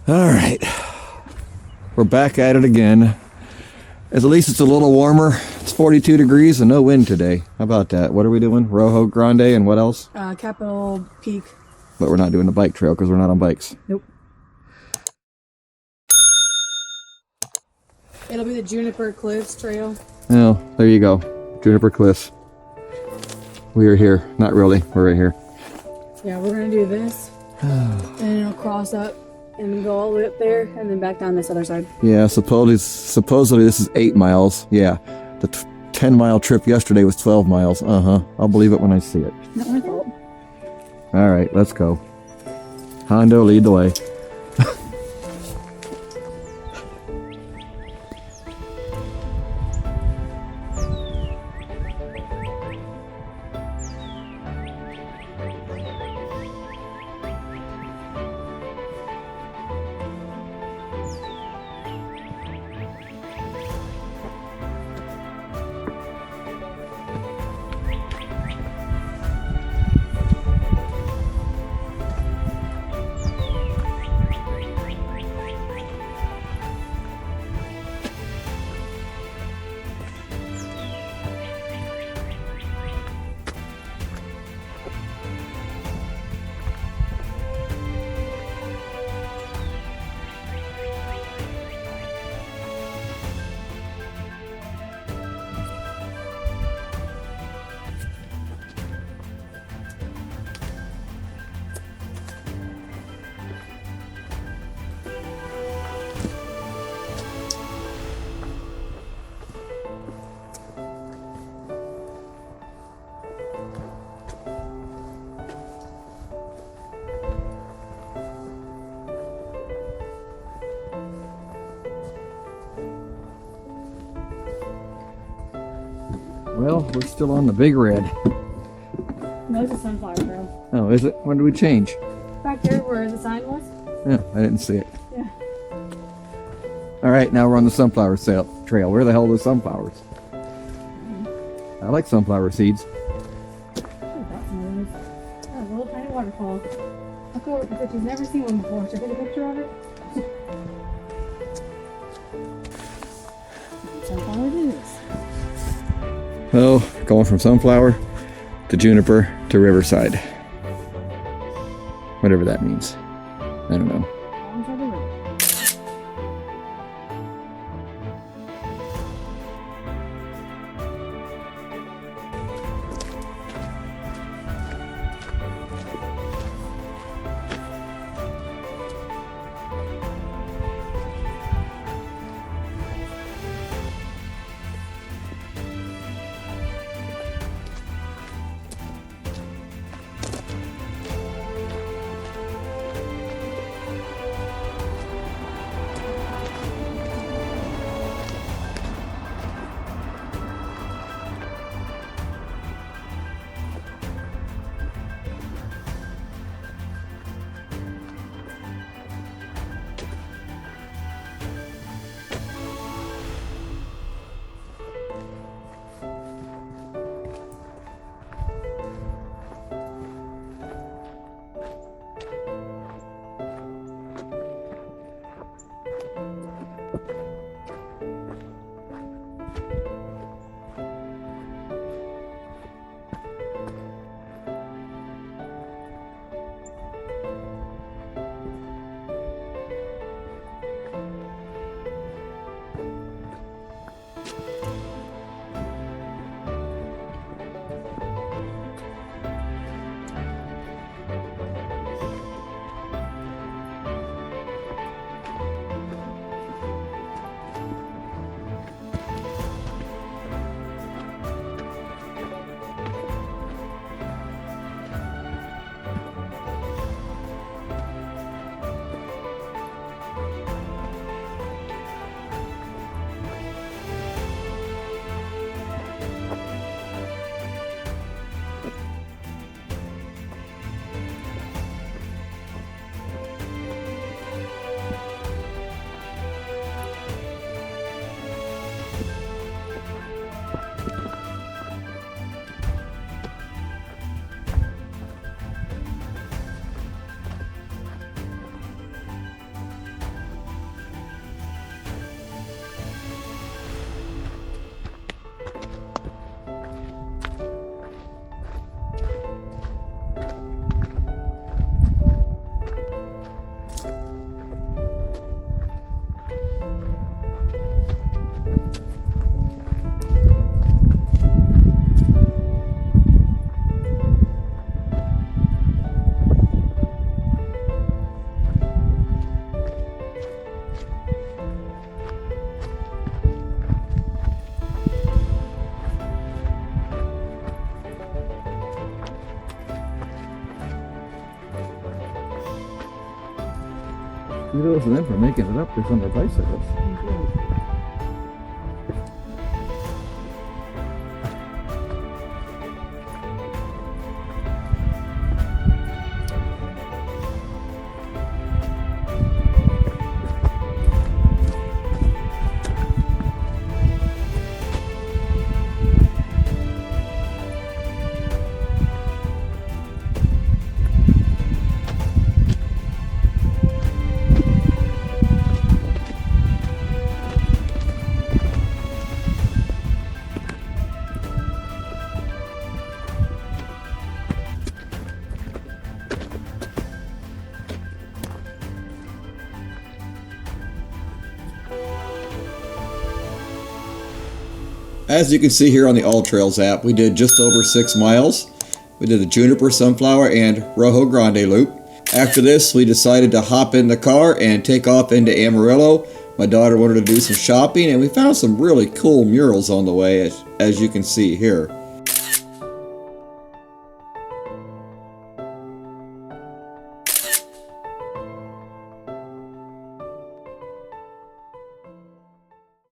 All right, we're back at it again. At least it's a little warmer. It's 42 degrees and no wind today. How about that? What are we doing? Rojo, Grande, and what else? Capitol Peak. But we're not doing the bike trail because we're not on bikes. Nope. It'll be the Juniper Cliffs Trail. Oh, there you go. Juniper Cliffs. We are here. Not really. We're right here. Yeah, we're going to do this. And it'll cross up and then go all the way up there and then back down this other side. Yeah, supposedly this is 8 miles. Yeah, the 10-mile trip yesterday was 12 miles. I'll believe it when I see it. Not my fault. All right, let's go. Hondo, lead the way. Well, we're still on the big red. No, it's a sunflower trail. Oh, is it? When did we change? Back there where the sign was? Yeah, I didn't see it. Yeah. All right, now we're on the sunflower trail. Where the hell are the sunflowers? I like sunflower seeds. That's nice. That's a little tiny waterfall. I'll go over the picture. You've never seen one before. Should I take a picture of it? Sunflower it is. Well, going from sunflower to juniper to riverside. Whatever that means. I don't know. Kudos to them for making it up. There's on their bicycles. As you can see here on the alltrails app, we did just over 6 miles. We did the Juniper, Sunflower, and Rojo Grande loop. After this, we decided to hop in the car and take off into Amarillo. My daughter wanted to do some shopping, and we found some really cool murals on the way, as you can see here.